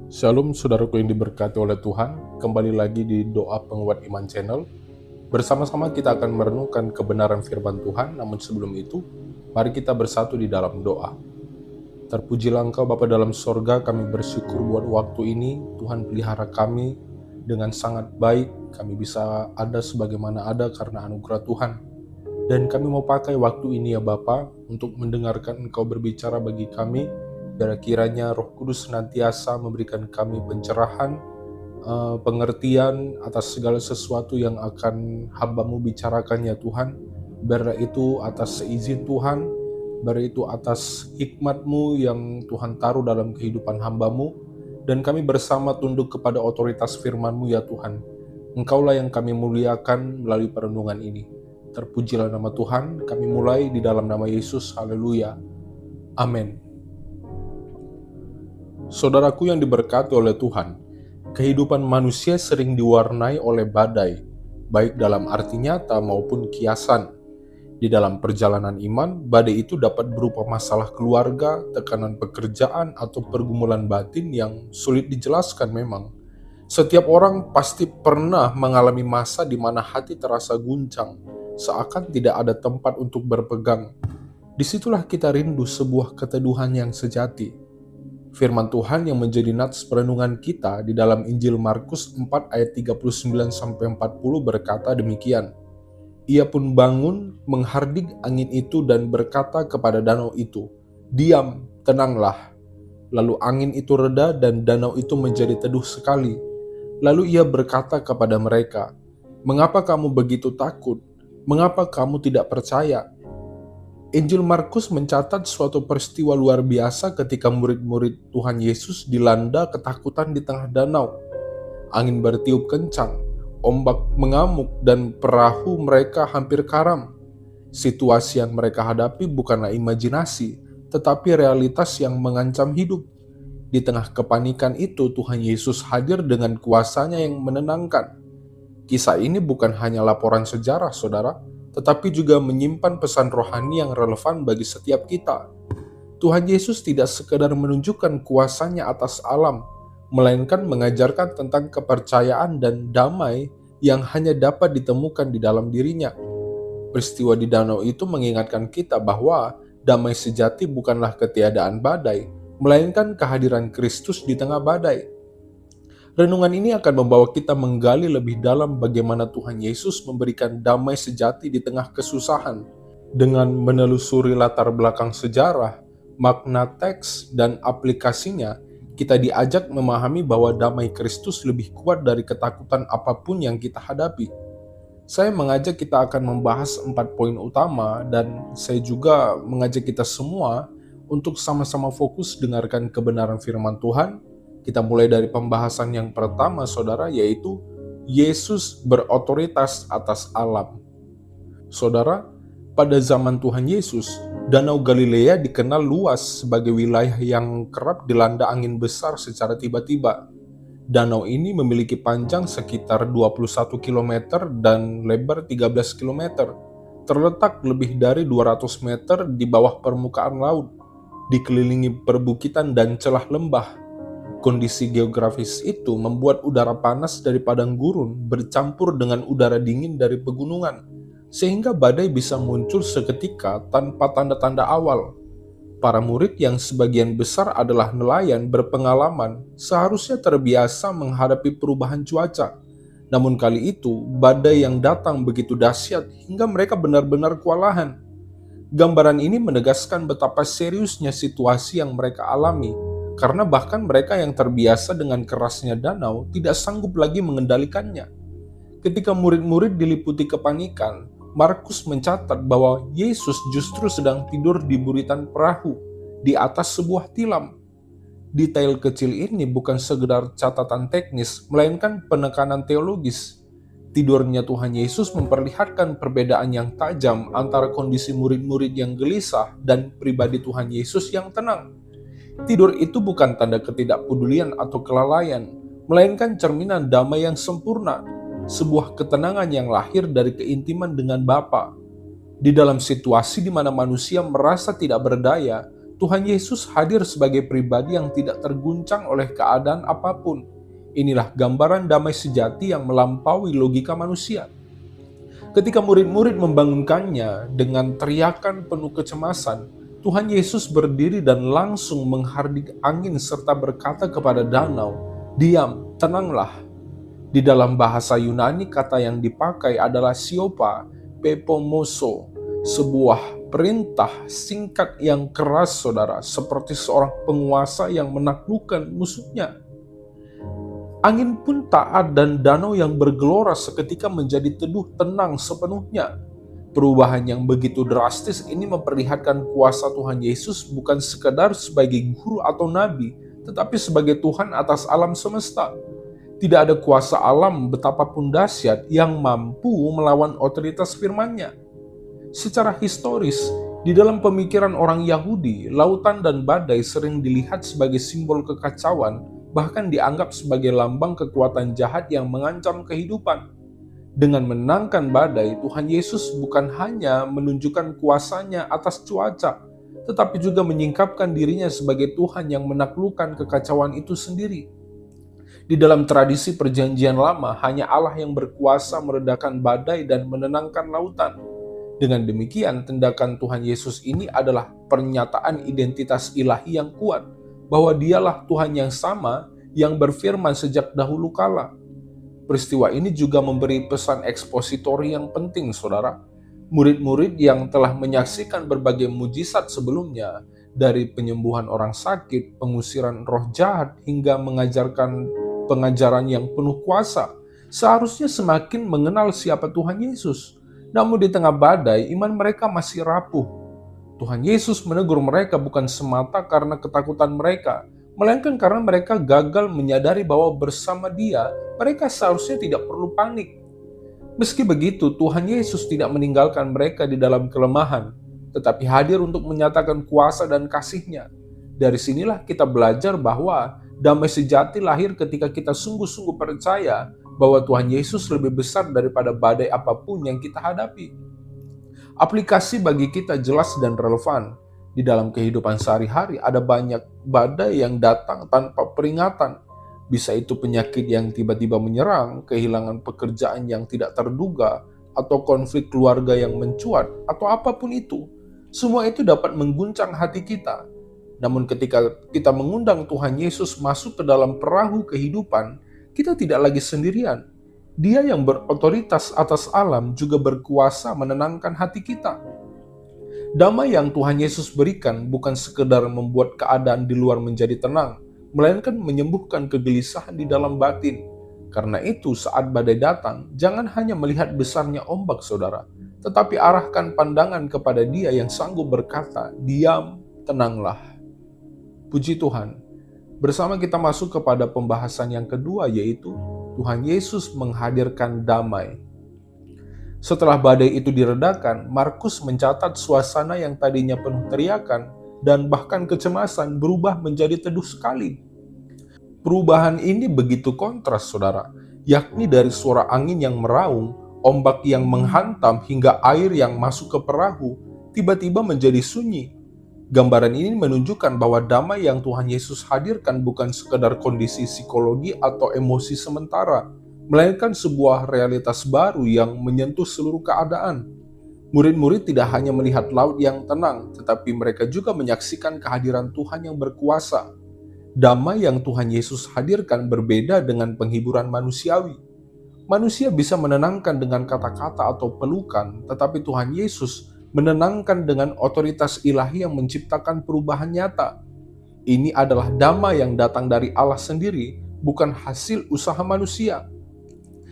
Shalom saudaraku yang diberkati oleh Tuhan, kembali lagi di Doa Penguat Iman Channel. Bersama-sama kita akan merenungkan kebenaran firman Tuhan, namun sebelum itu, mari kita bersatu di dalam doa. Terpujilah Engkau Bapa dalam sorga, kami bersyukur buat waktu ini, Tuhan pelihara kami dengan sangat baik, kami bisa ada sebagaimana ada karena anugerah Tuhan. Dan kami mau pakai waktu ini ya Bapa untuk mendengarkan Engkau berbicara bagi kami, biar kiranya Roh Kudus senantiasa memberikan kami pencerahan, pengertian atas segala sesuatu yang akan hamba-Mu bicarakan ya Tuhan, biar itu atas seizin Tuhan, biar itu atas hikmat-Mu yang Tuhan taruh dalam kehidupan hamba-Mu, dan kami bersama tunduk kepada otoritas firman-Mu ya Tuhan. Engkaulah yang kami muliakan melalui perenungan ini. Terpujilah nama Tuhan, kami mulai di dalam nama Yesus, haleluya, amin. Saudaraku yang diberkati oleh Tuhan, kehidupan manusia sering diwarnai oleh badai, baik dalam arti nyata maupun kiasan. Di dalam perjalanan iman, badai itu dapat berupa masalah keluarga, tekanan pekerjaan, atau pergumulan batin yang sulit dijelaskan memang. Setiap orang pasti pernah mengalami masa di mana hati terasa guncang, seakan tidak ada tempat untuk berpegang. Disitulah kita rindu sebuah keteduhan yang sejati. Firman Tuhan yang menjadi nats perenungan kita di dalam Injil Markus 4 ayat 39-40 berkata demikian. Ia pun bangun, menghardik angin itu dan berkata kepada danau itu, "Diam, tenanglah." Lalu angin itu reda dan danau itu menjadi teduh sekali. Lalu ia berkata kepada mereka, "Mengapa kamu begitu takut? Mengapa kamu tidak percaya?" Injil Markus mencatat suatu peristiwa luar biasa ketika murid-murid Tuhan Yesus dilanda ketakutan di tengah danau. Angin bertiup kencang, ombak mengamuk, dan perahu mereka hampir karam. Situasi yang mereka hadapi bukanlah imajinasi, tetapi realitas yang mengancam hidup. Di tengah kepanikan itu, Tuhan Yesus hadir dengan kuasa-Nya yang menenangkan. Kisah ini bukan hanya laporan sejarah, saudara, tetapi juga menyimpan pesan rohani yang relevan bagi setiap kita. Tuhan Yesus tidak sekedar menunjukkan kuasa-Nya atas alam, melainkan mengajarkan tentang kepercayaan dan damai yang hanya dapat ditemukan di dalam diri-Nya. Peristiwa di danau itu mengingatkan kita bahwa damai sejati bukanlah ketiadaan badai, melainkan kehadiran Kristus di tengah badai. Renungan ini akan membawa kita menggali lebih dalam bagaimana Tuhan Yesus memberikan damai sejati di tengah kesusahan. Dengan menelusuri latar belakang sejarah, makna teks, dan aplikasinya, kita diajak memahami bahwa damai Kristus lebih kuat dari ketakutan apapun yang kita hadapi. Saya mengajak kita akan membahas 4 poin utama, dan saya juga mengajak kita semua untuk sama-sama fokus dengarkan kebenaran firman Tuhan. Kita mulai dari pembahasan yang pertama, saudara, yaitu Yesus berotoritas atas alam. Saudara, pada zaman Tuhan Yesus, Danau Galilea dikenal luas sebagai wilayah yang kerap dilanda angin besar secara tiba-tiba. Danau ini memiliki panjang sekitar 21 km dan lebar 13 km. Terletak lebih dari 200 meter di bawah permukaan laut, dikelilingi perbukitan dan celah lembah. Kondisi geografis itu membuat udara panas dari padang gurun bercampur dengan udara dingin dari pegunungan, sehingga badai bisa muncul seketika tanpa tanda-tanda awal. Para murid yang sebagian besar adalah nelayan berpengalaman seharusnya terbiasa menghadapi perubahan cuaca. Namun kali itu, badai yang datang begitu dahsyat hingga mereka benar-benar kewalahan. Gambaran ini menegaskan betapa seriusnya situasi yang mereka alami, karena bahkan mereka yang terbiasa dengan kerasnya danau tidak sanggup lagi mengendalikannya. Ketika murid-murid diliputi kepanikan, Markus mencatat bahwa Yesus justru sedang tidur di buritan perahu di atas sebuah tilam. Detail kecil ini bukan sekedar catatan teknis, melainkan penekanan teologis. Tidurnya Tuhan Yesus memperlihatkan perbedaan yang tajam antara kondisi murid-murid yang gelisah dan pribadi Tuhan Yesus yang tenang. Tidur itu bukan tanda ketidakpedulian atau kelalaian, melainkan cerminan damai yang sempurna, sebuah ketenangan yang lahir dari keintiman dengan Bapa. Di dalam situasi di mana manusia merasa tidak berdaya, Tuhan Yesus hadir sebagai pribadi yang tidak terguncang oleh keadaan apapun. Inilah gambaran damai sejati yang melampaui logika manusia. Ketika murid-murid membangunkannya dengan teriakan penuh kecemasan, Tuhan Yesus berdiri dan langsung menghardik angin serta berkata kepada danau, "Diam, tenanglah." Di dalam bahasa Yunani, kata yang dipakai adalah siopa, pepomoso, sebuah perintah singkat yang keras, saudara, seperti seorang penguasa yang menaklukkan musuhnya. Angin pun taat dan danau yang bergelora seketika menjadi teduh tenang sepenuhnya. Perubahan yang begitu drastis ini memperlihatkan kuasa Tuhan Yesus bukan sekedar sebagai guru atau nabi, tetapi sebagai Tuhan atas alam semesta. Tidak ada kuasa alam betapapun dahsyat yang mampu melawan otoritas firman-Nya. Secara historis, di dalam pemikiran orang Yahudi, lautan dan badai sering dilihat sebagai simbol kekacauan, bahkan dianggap sebagai lambang kekuatan jahat yang mengancam kehidupan. Dengan menenangkan badai, Tuhan Yesus bukan hanya menunjukkan kuasa-Nya atas cuaca, tetapi juga menyingkapkan dirinya sebagai Tuhan yang menaklukkan kekacauan itu sendiri. Di dalam tradisi Perjanjian Lama, hanya Allah yang berkuasa meredakan badai dan menenangkan lautan. Dengan demikian, tindakan Tuhan Yesus ini adalah pernyataan identitas ilahi yang kuat, bahwa Dialah Tuhan yang sama yang berfirman sejak dahulu kala. Peristiwa ini juga memberi pesan ekspositori yang penting, saudara. Murid-murid yang telah menyaksikan berbagai mujizat sebelumnya, dari penyembuhan orang sakit, pengusiran roh jahat, hingga mengajarkan pengajaran yang penuh kuasa, seharusnya semakin mengenal siapa Tuhan Yesus. Namun di tengah badai, iman mereka masih rapuh. Tuhan Yesus menegur mereka bukan semata karena ketakutan mereka, melainkan karena mereka gagal menyadari bahwa bersama Dia, mereka seharusnya tidak perlu panik. Meski begitu, Tuhan Yesus tidak meninggalkan mereka di dalam kelemahan, tetapi hadir untuk menyatakan kuasa dan kasih-Nya. Dari sinilah kita belajar bahwa damai sejati lahir ketika kita sungguh-sungguh percaya bahwa Tuhan Yesus lebih besar daripada badai apapun yang kita hadapi. Aplikasi bagi kita jelas dan relevan. Di dalam kehidupan sehari-hari ada banyak badai yang datang tanpa peringatan. Bisa itu penyakit yang tiba-tiba menyerang, kehilangan pekerjaan yang tidak terduga, atau konflik keluarga yang mencuat, atau apapun itu. Semua itu dapat mengguncang hati kita. Namun ketika kita mengundang Tuhan Yesus masuk ke dalam perahu kehidupan, kita tidak lagi sendirian. Dia yang berotoritas atas alam juga berkuasa menenangkan hati kita. Damai yang Tuhan Yesus berikan bukan sekedar membuat keadaan di luar menjadi tenang, melainkan menyembuhkan kegelisahan di dalam batin. Karena itu saat badai datang, jangan hanya melihat besarnya ombak, saudara, tetapi arahkan pandangan kepada Dia yang sanggup berkata, "Diam, tenanglah." Puji Tuhan. Bersama kita masuk kepada pembahasan yang kedua, yaitu Tuhan Yesus menghadirkan damai. Setelah badai itu diredakan, Markus mencatat suasana yang tadinya penuh teriakan dan bahkan kecemasan berubah menjadi teduh sekali. Perubahan ini begitu kontras, saudara, yakni dari suara angin yang meraung, ombak yang menghantam, hingga air yang masuk ke perahu, tiba-tiba menjadi sunyi. Gambaran ini menunjukkan bahwa damai yang Tuhan Yesus hadirkan bukan sekedar kondisi psikologi atau emosi sementara, melainkan sebuah realitas baru yang menyentuh seluruh keadaan. Murid-murid tidak hanya melihat laut yang tenang, tetapi mereka juga menyaksikan kehadiran Tuhan yang berkuasa. Damai yang Tuhan Yesus hadirkan berbeda dengan penghiburan manusiawi. Manusia bisa menenangkan dengan kata-kata atau pelukan, tetapi Tuhan Yesus menenangkan dengan otoritas ilahi yang menciptakan perubahan nyata. Ini adalah damai yang datang dari Allah sendiri, bukan hasil usaha manusia.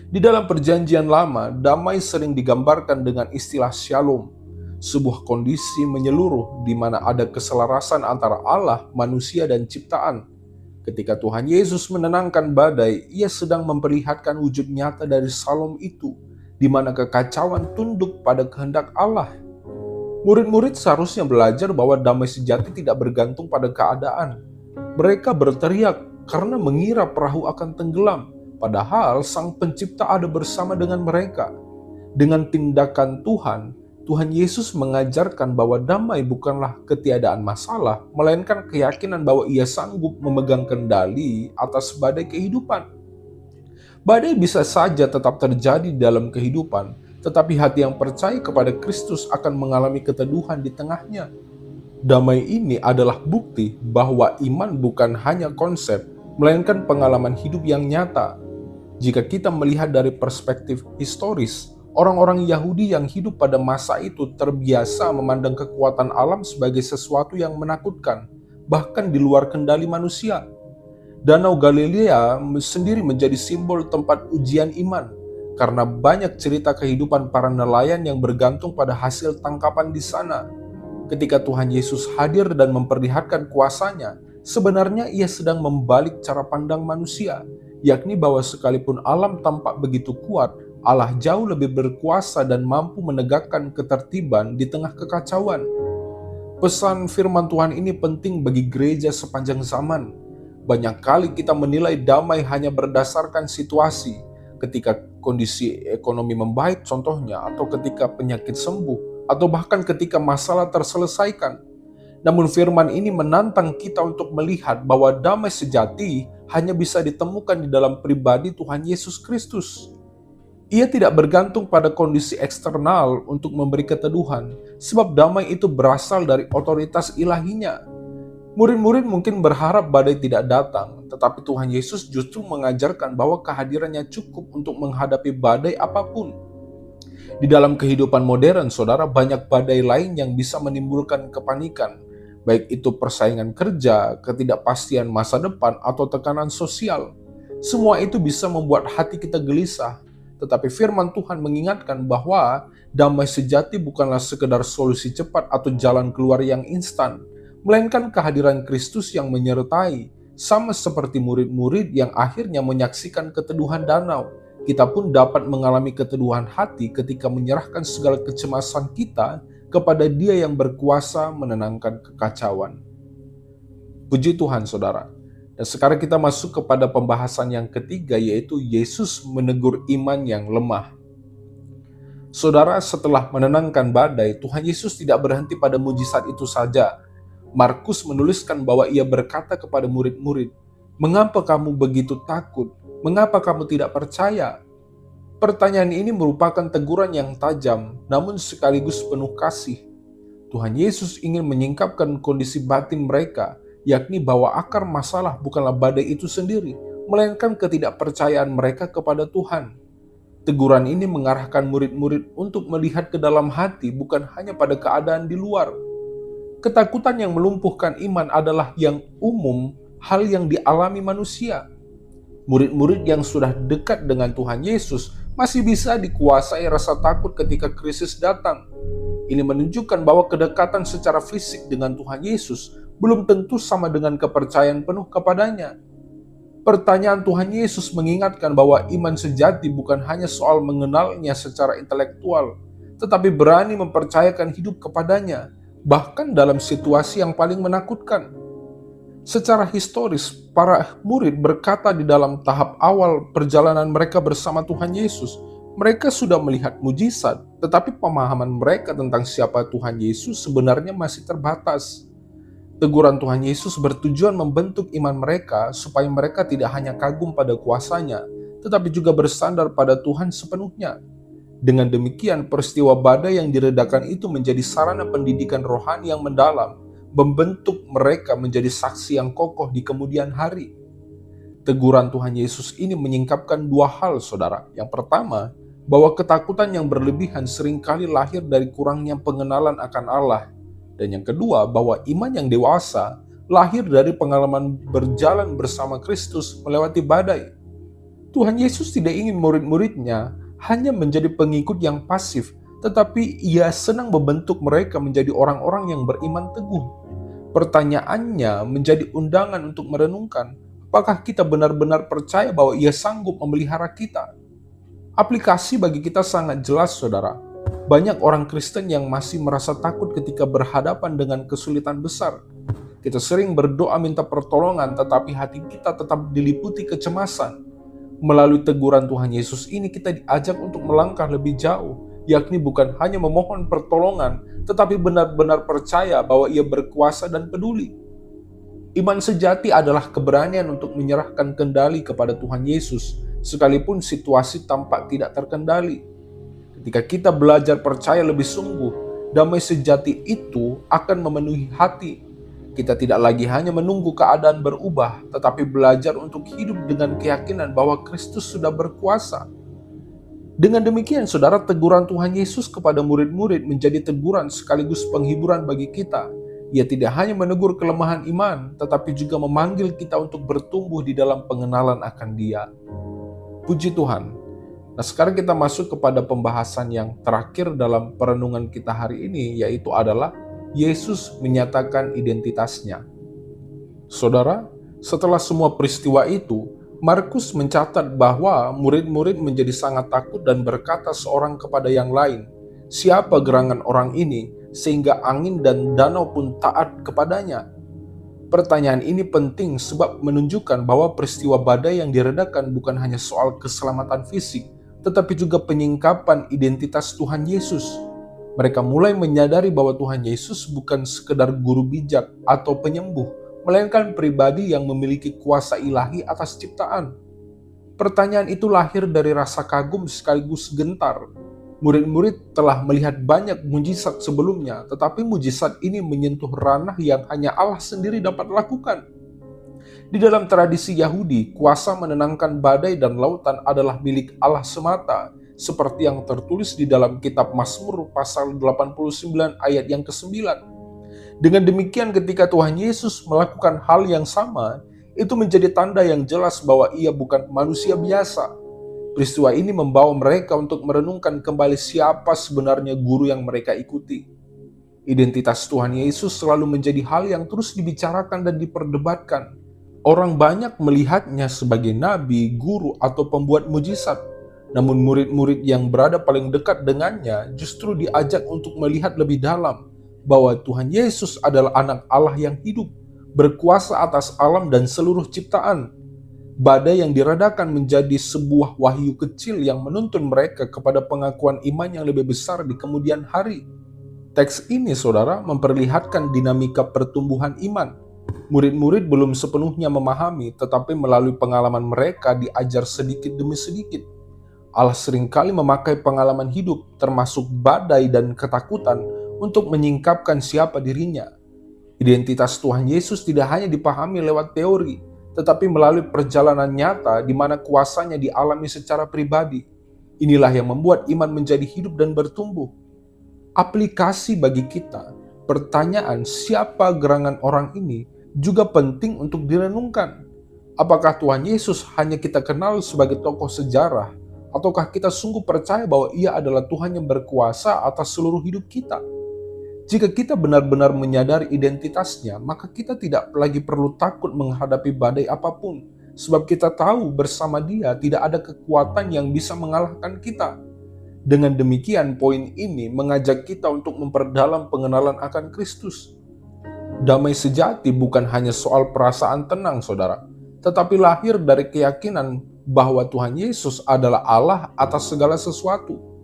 Di dalam Perjanjian Lama, damai sering digambarkan dengan istilah shalom, sebuah kondisi menyeluruh di mana ada keselarasan antara Allah, manusia, dan ciptaan. Ketika Tuhan Yesus menenangkan badai, Ia sedang memperlihatkan wujud nyata dari shalom itu, di mana kekacauan tunduk pada kehendak Allah. Murid-murid seharusnya belajar bahwa damai sejati tidak bergantung pada keadaan. Mereka berteriak karena mengira perahu akan tenggelam, padahal Sang Pencipta ada bersama dengan mereka. Dengan tindakan Tuhan, Tuhan Yesus mengajarkan bahwa damai bukanlah ketiadaan masalah, melainkan keyakinan bahwa Ia sanggup memegang kendali atas badai kehidupan. Badai bisa saja tetap terjadi dalam kehidupan, tetapi hati yang percaya kepada Kristus akan mengalami keteduhan di tengahnya. Damai ini adalah bukti bahwa iman bukan hanya konsep, melainkan pengalaman hidup yang nyata. Jika kita melihat dari perspektif historis, orang-orang Yahudi yang hidup pada masa itu terbiasa memandang kekuatan alam sebagai sesuatu yang menakutkan, bahkan di luar kendali manusia. Danau Galilea sendiri menjadi simbol tempat ujian iman, karena banyak cerita kehidupan para nelayan yang bergantung pada hasil tangkapan di sana. Ketika Tuhan Yesus hadir dan memperlihatkan kuasanya, sebenarnya Ia sedang membalik cara pandang manusia, yakni bahwa sekalipun alam tampak begitu kuat, Allah jauh lebih berkuasa dan mampu menegakkan ketertiban di tengah kekacauan. Pesan firman Tuhan ini penting bagi gereja sepanjang zaman. Banyak kali kita menilai damai hanya berdasarkan situasi, ketika kondisi ekonomi membaik contohnya, atau ketika penyakit sembuh, atau bahkan ketika masalah terselesaikan. Namun firman ini menantang kita untuk melihat bahwa damai sejati hanya bisa ditemukan di dalam pribadi Tuhan Yesus Kristus. Ia tidak bergantung pada kondisi eksternal untuk memberi keteduhan, sebab damai itu berasal dari otoritas ilahinya. Murid-murid mungkin berharap badai tidak datang, tetapi Tuhan Yesus justru mengajarkan bahwa kehadirannya cukup untuk menghadapi badai apapun. Di dalam kehidupan modern, saudara, banyak badai lain yang bisa menimbulkan kepanikan, baik itu persaingan kerja, ketidakpastian masa depan, atau tekanan sosial. Semua itu bisa membuat hati kita gelisah, tetapi firman Tuhan mengingatkan bahwa damai sejati bukanlah sekedar solusi cepat atau jalan keluar yang instan, melainkan kehadiran Kristus yang menyertai, sama seperti murid-murid yang akhirnya menyaksikan keteduhan danau. Kita pun dapat mengalami keteduhan hati ketika menyerahkan segala kecemasan kita kepada Dia yang berkuasa menenangkan kekacauan. Puji Tuhan, saudara. Dan sekarang kita masuk kepada pembahasan yang ketiga, yaitu Yesus menegur iman yang lemah. Saudara, setelah menenangkan badai, Tuhan Yesus tidak berhenti pada mujizat itu saja. Markus menuliskan bahwa Ia berkata kepada murid-murid, "Mengapa kamu begitu takut? Mengapa kamu tidak percaya?" Pertanyaan ini merupakan teguran yang tajam, namun sekaligus penuh kasih. Tuhan Yesus ingin menyingkapkan kondisi batin mereka, yakni bahwa akar masalah bukanlah badai itu sendiri, melainkan ketidakpercayaan mereka kepada Tuhan. Teguran ini mengarahkan murid-murid untuk melihat ke dalam hati, bukan hanya pada keadaan di luar. Ketakutan yang melumpuhkan iman adalah yang umum, hal yang dialami manusia. Murid-murid yang sudah dekat dengan Tuhan Yesus masih bisa dikuasai rasa takut ketika krisis datang. Ini menunjukkan bahwa kedekatan secara fisik dengan Tuhan Yesus belum tentu sama dengan kepercayaan penuh kepadanya. Pertanyaan Tuhan Yesus mengingatkan bahwa iman sejati bukan hanya soal mengenalnya secara intelektual, tetapi berani mempercayakan hidup kepadanya, bahkan dalam situasi yang paling menakutkan. Secara historis, para murid berkata di dalam tahap awal perjalanan mereka bersama Tuhan Yesus, mereka sudah melihat mujizat, tetapi pemahaman mereka tentang siapa Tuhan Yesus sebenarnya masih terbatas. Teguran Tuhan Yesus bertujuan membentuk iman mereka supaya mereka tidak hanya kagum pada kuasanya, tetapi juga bersandar pada Tuhan sepenuhnya. Dengan demikian, peristiwa badai yang diredakan itu menjadi sarana pendidikan rohani yang mendalam, membentuk mereka menjadi saksi yang kokoh di kemudian hari. Teguran Tuhan Yesus ini menyingkapkan dua hal, saudara. Yang pertama, bahwa ketakutan yang berlebihan seringkali lahir dari kurangnya pengenalan akan Allah. Dan yang kedua, bahwa iman yang dewasa lahir dari pengalaman berjalan bersama Kristus melewati badai. Tuhan Yesus tidak ingin murid-muridnya hanya menjadi pengikut yang pasif, tetapi Ia senang membentuk mereka menjadi orang-orang yang beriman teguh. Pertanyaannya menjadi undangan untuk merenungkan, apakah kita benar-benar percaya bahwa Ia sanggup memelihara kita? Aplikasi bagi kita sangat jelas, saudara. Banyak orang Kristen yang masih merasa takut ketika berhadapan dengan kesulitan besar. Kita sering berdoa minta pertolongan, tetapi hati kita tetap diliputi kecemasan. Melalui teguran Tuhan Yesus ini, kita diajak untuk melangkah lebih jauh, yakni bukan hanya memohon pertolongan, tetapi benar-benar percaya bahwa Ia berkuasa dan peduli. Iman sejati adalah keberanian untuk menyerahkan kendali kepada Tuhan Yesus, sekalipun situasi tampak tidak terkendali. Ketika kita belajar percaya lebih sungguh, damai sejati itu akan memenuhi hati. Kita tidak lagi hanya menunggu keadaan berubah, tetapi belajar untuk hidup dengan keyakinan bahwa Kristus sudah berkuasa. Dengan demikian, saudara, teguran Tuhan Yesus kepada murid-murid menjadi teguran sekaligus penghiburan bagi kita. Ia tidak hanya menegur kelemahan iman, tetapi juga memanggil kita untuk bertumbuh di dalam pengenalan akan Dia. Puji Tuhan. Nah, sekarang kita masuk kepada pembahasan yang terakhir dalam perenungan kita hari ini, yaitu adalah Yesus menyatakan identitasnya. Saudara, setelah semua peristiwa itu, Markus mencatat bahwa murid-murid menjadi sangat takut dan berkata seorang kepada yang lain, "Siapa gerangan orang ini, sehingga angin dan danau pun taat kepadanya?" Pertanyaan ini penting sebab menunjukkan bahwa peristiwa badai yang diredakan bukan hanya soal keselamatan fisik, tetapi juga penyingkapan identitas Tuhan Yesus. Mereka mulai menyadari bahwa Tuhan Yesus bukan sekedar guru bijak atau penyembuh, melainkan pribadi yang memiliki kuasa ilahi atas ciptaan. Pertanyaan itu lahir dari rasa kagum sekaligus gentar. Murid-murid telah melihat banyak mujizat sebelumnya, tetapi mujizat ini menyentuh ranah yang hanya Allah sendiri dapat lakukan. Di dalam tradisi Yahudi, kuasa menenangkan badai dan lautan adalah milik Allah semata, seperti yang tertulis di dalam kitab Mazmur pasal 89 ayat yang ke-9. Dengan demikian, ketika Tuhan Yesus melakukan hal yang sama, itu menjadi tanda yang jelas bahwa Ia bukan manusia biasa. Peristiwa ini membawa mereka untuk merenungkan kembali siapa sebenarnya guru yang mereka ikuti. Identitas Tuhan Yesus selalu menjadi hal yang terus dibicarakan dan diperdebatkan. Orang banyak melihatnya sebagai nabi, guru, atau pembuat mujizat. Namun murid-murid yang berada paling dekat dengannya justru diajak untuk melihat lebih dalam bahwa Tuhan Yesus adalah anak Allah yang hidup, berkuasa atas alam dan seluruh ciptaan. Badai yang diredakan menjadi sebuah wahyu kecil yang menuntun mereka kepada pengakuan iman yang lebih besar di kemudian hari. Teks ini, saudara, memperlihatkan dinamika pertumbuhan iman. Murid-murid belum sepenuhnya memahami, tetapi melalui pengalaman mereka diajar sedikit demi sedikit. Allah seringkali memakai pengalaman hidup, termasuk badai dan ketakutan, untuk menyingkapkan siapa dirinya. Identitas Tuhan Yesus tidak hanya dipahami lewat teori, tetapi melalui perjalanan nyata di mana kuasanya dialami secara pribadi. Inilah yang membuat iman menjadi hidup dan bertumbuh. Aplikasi bagi kita, pertanyaan siapa gerangan orang ini juga penting untuk direnungkan. Apakah Tuhan Yesus hanya kita kenal sebagai tokoh sejarah, ataukah kita sungguh percaya bahwa Ia adalah Tuhan yang berkuasa atas seluruh hidup kita? Jika kita benar-benar menyadari identitasnya, maka kita tidak lagi perlu takut menghadapi badai apapun, sebab kita tahu bersama Dia tidak ada kekuatan yang bisa mengalahkan kita. Dengan demikian, poin ini mengajak kita untuk memperdalam pengenalan akan Kristus. Damai sejati bukan hanya soal perasaan tenang, saudara, tetapi lahir dari keyakinan bahwa Tuhan Yesus adalah Allah atas segala sesuatu.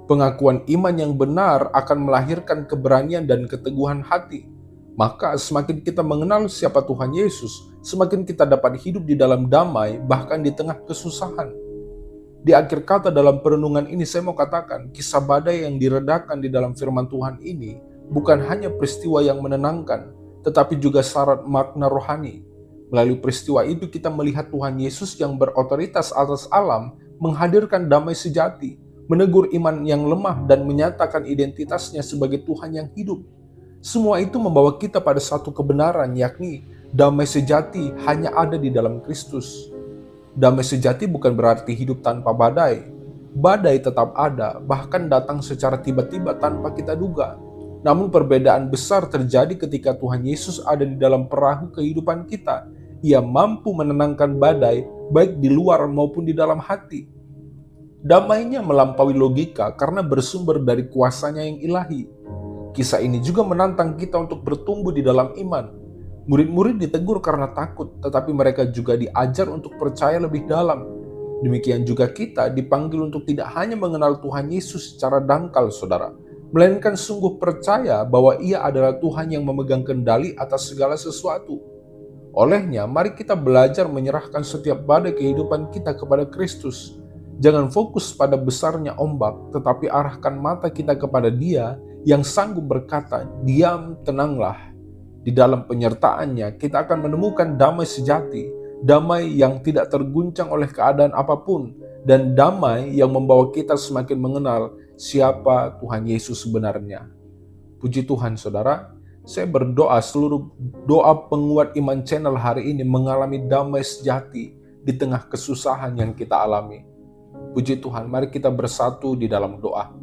Pengakuan iman yang benar akan melahirkan keberanian dan keteguhan hati. Maka semakin kita mengenal siapa Tuhan Yesus, semakin kita dapat hidup di dalam damai, bahkan di tengah kesusahan. Di akhir kata dalam perenungan ini saya mau katakan, kisah badai yang diredakan di dalam firman Tuhan ini bukan hanya peristiwa yang menenangkan, tetapi juga syarat makna rohani. Melalui peristiwa itu kita melihat Tuhan Yesus yang berotoritas atas alam menghadirkan damai sejati, menegur iman yang lemah dan menyatakan identitasnya sebagai Tuhan yang hidup. Semua itu membawa kita pada satu kebenaran, yakni damai sejati hanya ada di dalam Kristus. Damai sejati bukan berarti hidup tanpa badai. Badai tetap ada, bahkan datang secara tiba-tiba tanpa kita duga. Namun perbedaan besar terjadi ketika Tuhan Yesus ada di dalam perahu kehidupan kita. Ia mampu menenangkan badai, baik di luar maupun di dalam hati. Damainya melampaui logika karena bersumber dari kuasanya yang ilahi. Kisah ini juga menantang kita untuk bertumbuh di dalam iman. Murid-murid ditegur karena takut, tetapi mereka juga diajar untuk percaya lebih dalam. Demikian juga kita dipanggil untuk tidak hanya mengenal Tuhan Yesus secara dangkal, saudara, melainkan sungguh percaya bahwa Ia adalah Tuhan yang memegang kendali atas segala sesuatu. Olehnya, mari kita belajar menyerahkan setiap badai kehidupan kita kepada Kristus. Jangan fokus pada besarnya ombak, tetapi arahkan mata kita kepada Dia yang sanggup berkata, "Diam, tenanglah." Di dalam penyertaannya, kita akan menemukan damai sejati, damai yang tidak terguncang oleh keadaan apapun, dan damai yang membawa kita semakin mengenal siapa Tuhan Yesus sebenarnya. Puji Tuhan, saudara. Saya berdoa seluruh doa penguat iman channel hari ini mengalami damai sejati di tengah kesusahan yang kita alami. Puji Tuhan, mari kita bersatu di dalam doa.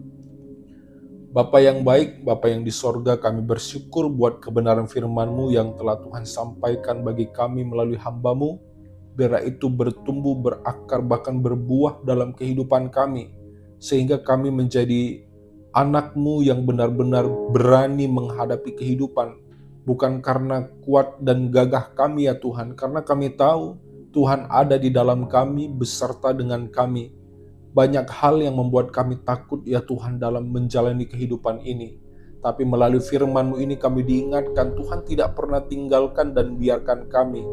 Bapa yang baik, Bapa yang di sorga, kami bersyukur buat kebenaran firman-Mu yang telah Tuhan sampaikan bagi kami melalui hamba-Mu. Biarlah itu bertumbuh, berakar, bahkan berbuah dalam kehidupan kami, sehingga kami menjadi anak-Mu yang benar-benar berani menghadapi kehidupan, bukan karena kuat dan gagah kami ya Tuhan, karena kami tahu Tuhan ada di dalam kami beserta dengan kami. Banyak hal yang membuat kami takut ya Tuhan dalam menjalani kehidupan ini. Tapi melalui firman-Mu ini kami diingatkan Tuhan tidak pernah tinggalkan dan biarkan kami.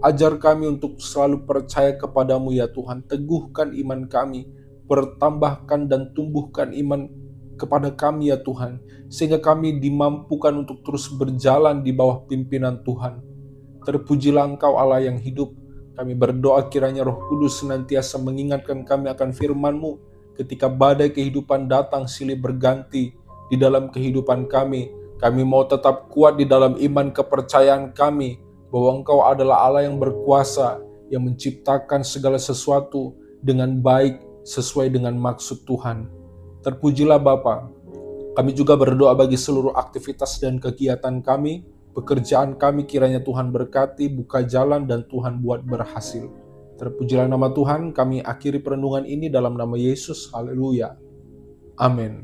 Ajar kami untuk selalu percaya kepadamu ya Tuhan. Teguhkan iman kami. Pertambahkan dan tumbuhkan iman kepada kami ya Tuhan. Sehingga kami dimampukan untuk terus berjalan di bawah pimpinan Tuhan. Terpujilah Engkau Allah yang hidup. Kami berdoa kiranya Roh Kudus senantiasa mengingatkan kami akan firman-Mu ketika badai kehidupan datang silih berganti di dalam kehidupan kami. Kami mau tetap kuat di dalam iman kepercayaan kami bahwa Engkau adalah Allah yang berkuasa, yang menciptakan segala sesuatu dengan baik sesuai dengan maksud Tuhan. Terpujilah Bapa. Kami juga berdoa bagi seluruh aktivitas dan kegiatan kami, pekerjaan kami kiranya Tuhan berkati, buka jalan dan Tuhan buat berhasil. Terpujilah nama Tuhan, kami akhiri perenungan ini dalam nama Yesus. Haleluya. Amin.